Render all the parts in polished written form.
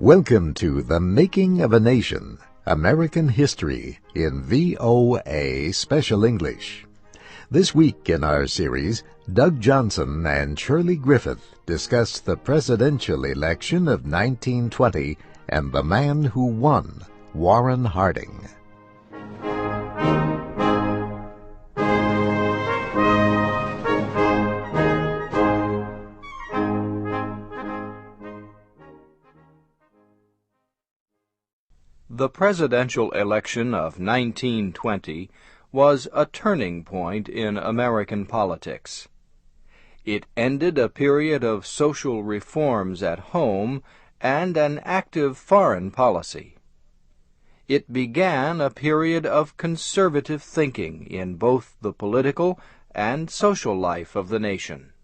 Welcome to The Making of a Nation, American History in VOA Special English. This week in our series, Doug Johnson and Shirley Griffith discuss the presidential election of 1920 and the man who won, Warren Harding. The presidential election of 1920 was a turning point in American politics. It ended a period of social reforms at home and an active foreign policy. It began a period of conservative thinking in both the political and social life of the nation.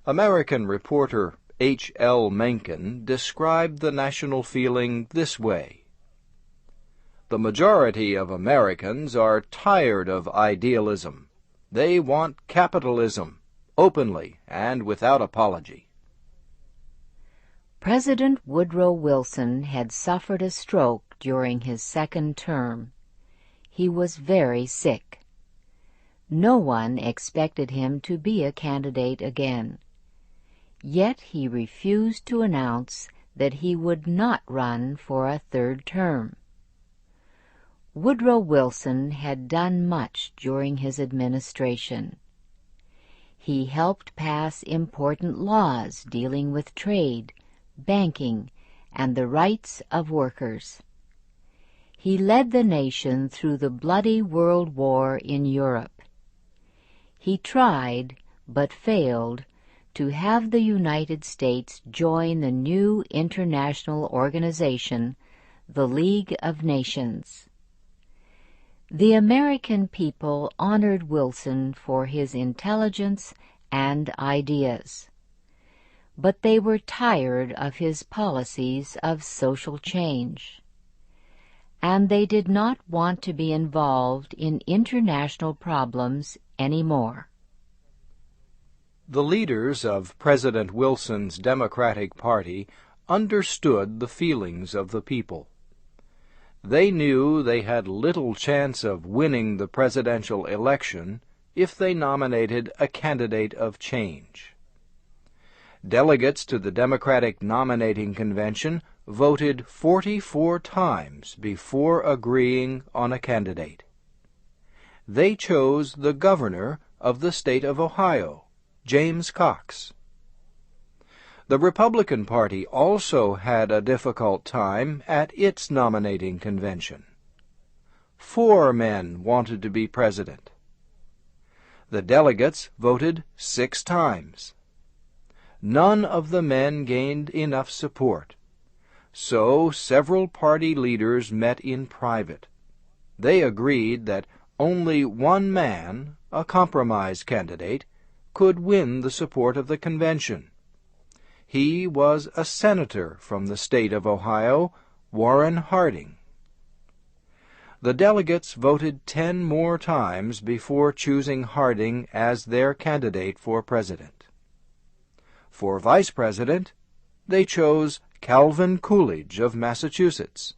American reporter H.L. Mencken described the national feeling this way: "The majority of Americans are tired of idealism. They want capitalism, openly and without apology." President Woodrow Wilson had suffered a stroke during his second term. He was very sick. No one expected him to be a candidate again. Yet he refused to announce that he would not run for a third term. Woodrow Wilson had done much during his administration. He helped pass important laws dealing with trade, banking, and the rights of workers. He led the nation through the bloody World War in Europe. He tried, but failed, to have the United States join the new international organization, the League of Nations. The American people honored Wilson for his intelligence and ideas, but they were tired of his policies of social change, and they did not want to be involved in international problems anymore. The leaders of President Wilson's Democratic Party understood the feelings of the people. They knew they had little chance of winning the presidential election if they nominated a candidate of change. Delegates to the Democratic Nominating Convention voted 44 times before agreeing on a candidate. They chose the governor of the state of Ohio, James Cox. The Republican Party also had a difficult time at its nominating convention. 4 men wanted to be president. The delegates voted 6 times. None of the men gained enough support, so several party leaders met in private. They agreed that only one man, a compromise candidate, could win the support of the convention. He was a senator from the state of Ohio, Warren Harding. The delegates voted 10 more times before choosing Harding as their candidate for president. For vice president, they chose Calvin Coolidge of Massachusetts.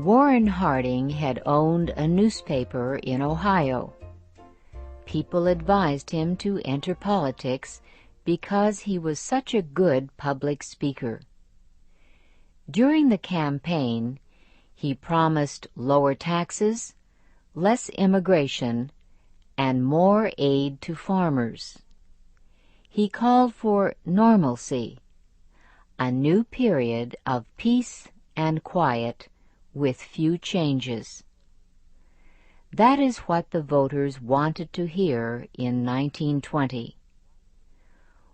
Warren Harding had owned a newspaper in Ohio. People advised him to enter politics because he was such a good public speaker. During the campaign, he promised lower taxes, less immigration, and more aid to farmers. He called for normalcy, a new period of peace and quiet with few changes. That is what the voters wanted to hear in 1920.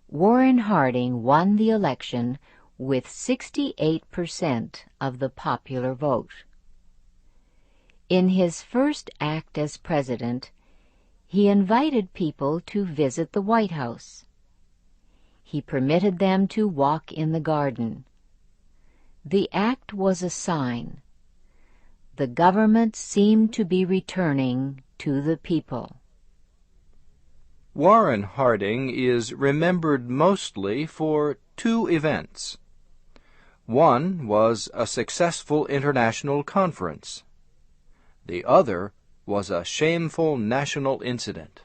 Warren Harding won the election with 68% of the popular vote. In his first act as president, he invited people to visit the White House. He permitted them to walk in the garden. The act was a sign. The government seemed to be returning to the people. Warren Harding is remembered mostly for two events. One was a successful international conference. The other was a shameful national incident.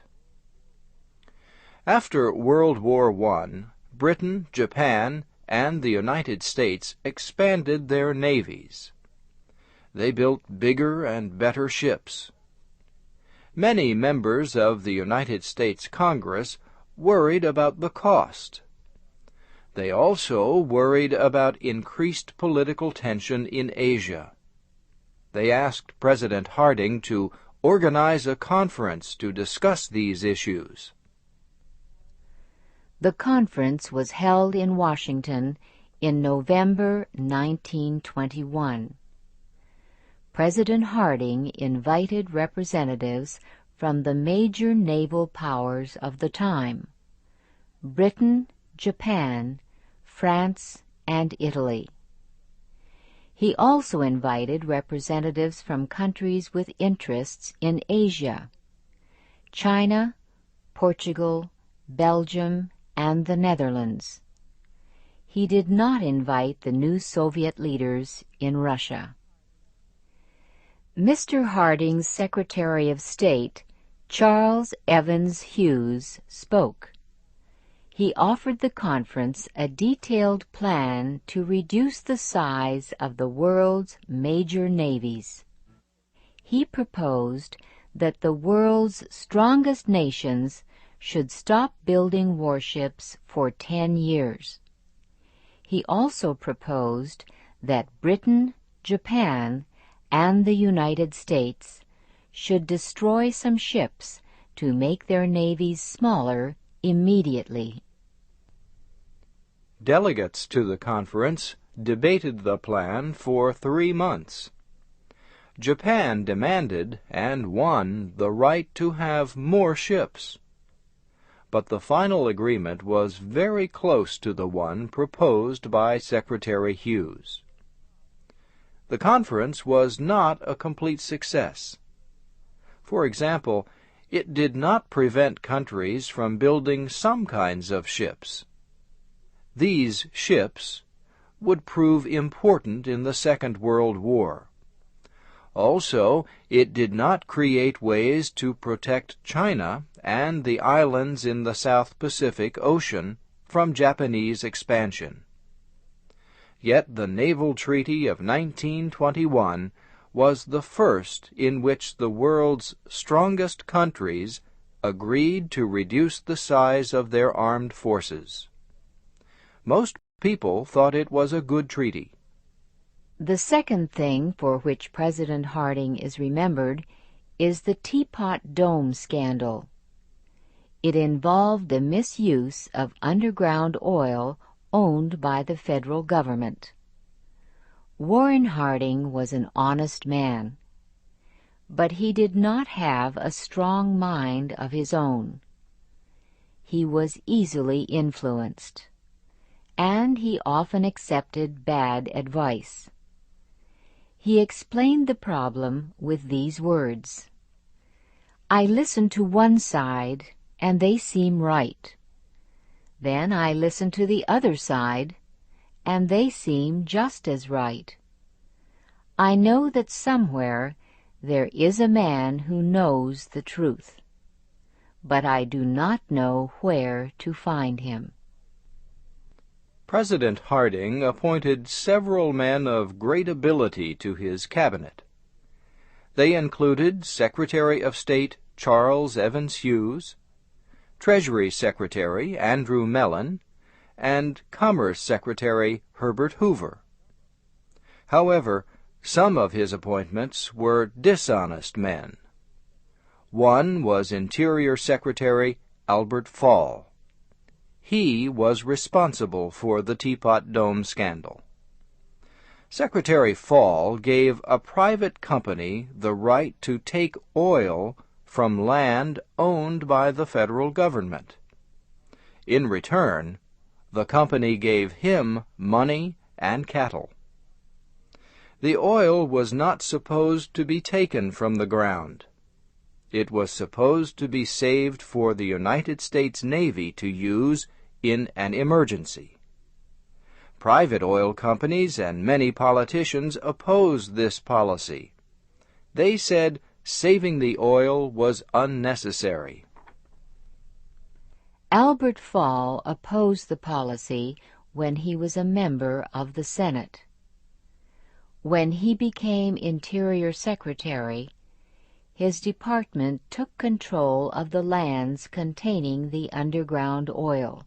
After World War I, Britain, Japan, and the United States expanded their navies. They built bigger and better ships. Many members of the United States Congress worried about the cost. They also worried about increased political tension in Asia. They asked President Harding to organize a conference to discuss these issues. The conference was held in Washington in November 1921. President Harding invited representatives from the major naval powers of the time: Britain, Japan, France, and Italy. He also invited representatives from countries with interests in Asia: China, Portugal, Belgium, and the Netherlands. He did not invite the new Soviet leaders in Russia. Mr. Harding's Secretary of State, Charles Evans Hughes, spoke. He offered the conference a detailed plan to reduce the size of the world's major navies. He proposed that the world's strongest nations should stop building warships for 10 years. He also proposed that Britain, Japan, and the United States should destroy some ships to make their navies smaller immediately. Delegates to the conference debated the plan for 3 months. Japan demanded and won the right to have more ships. But the final agreement was very close to the one proposed by Secretary Hughes. The conference was not a complete success. For example, it did not prevent countries from building some kinds of ships. These ships would prove important in the Second World War. Also, it did not create ways to protect China and the islands in the South Pacific Ocean from Japanese expansion. Yet the Naval Treaty of 1921 was the first in which the world's strongest countries agreed to reduce the size of their armed forces. Most people thought it was a good treaty. The second thing for which President Harding is remembered is the Teapot Dome scandal. It involved the misuse of underground oil owned by the federal government. Warren Harding was an honest man, but he did not have a strong mind of his own. He was easily influenced, and he often accepted bad advice. He explained the problem with these words: "I listen to one side, and they seem right. Then I listen to the other side, and they seem just as right. I know that somewhere there is a man who knows the truth, but I do not know where to find him." President Harding appointed several men of great ability to his cabinet. They included Secretary of State Charles Evans Hughes, Treasury Secretary Andrew Mellon, and Commerce Secretary Herbert Hoover. However, some of his appointments were dishonest men. One was Interior Secretary Albert Fall. He was responsible for the Teapot Dome scandal. Secretary Fall gave a private company the right to take oil from land owned by the federal government. In return, the company gave him money and cattle. The oil was not supposed to be taken from the ground. It was supposed to be saved for the United States Navy to use in an emergency. Private oil companies and many politicians opposed this policy. They said saving the oil was unnecessary. Albert Fall opposed the policy when he was a member of the Senate. When he became Interior Secretary, his department took control of the lands containing the underground oil.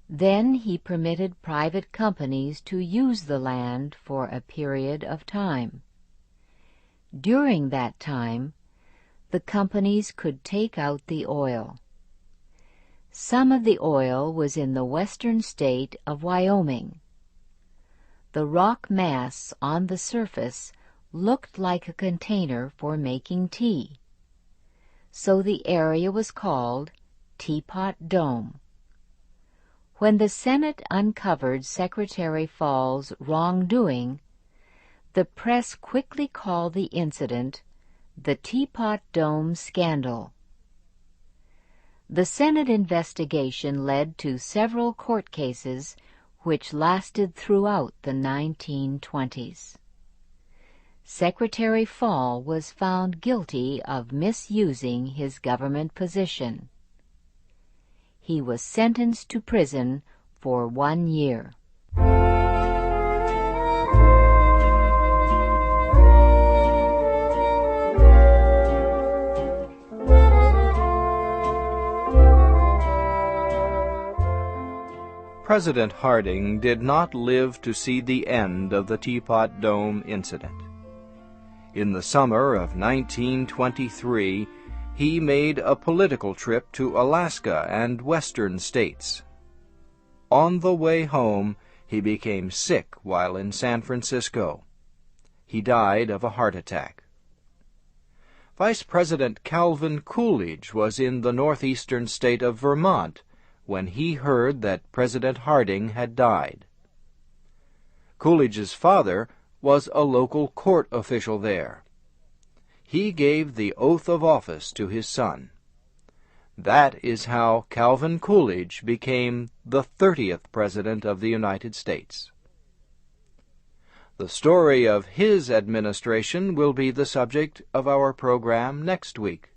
Then he permitted private companies to use the land for a period of time. During that time, the companies could take out the oil. Some of the oil was in the western state of Wyoming. The rock mass on the surface looked like a container for making tea, so the area was called Teapot Dome. When the Senate uncovered Secretary Fall's wrongdoing, the press quickly called the incident the Teapot Dome Scandal. The Senate investigation led to several court cases which lasted throughout the 1920s. Secretary Fall was found guilty of misusing his government position. He was sentenced to prison for 1 year. President Harding did not live to see the end of the Teapot Dome incident. In the summer of 1923, he made a political trip to Alaska and western states. On the way home, he became sick while in San Francisco. He died of a heart attack. Vice President Calvin Coolidge was in the northeastern state of Vermont when he heard that President Harding had died. Coolidge's father was a local court official there. He gave the oath of office to his son. That is how Calvin Coolidge became the 30th President of the United States. The story of his administration will be the subject of our program next week.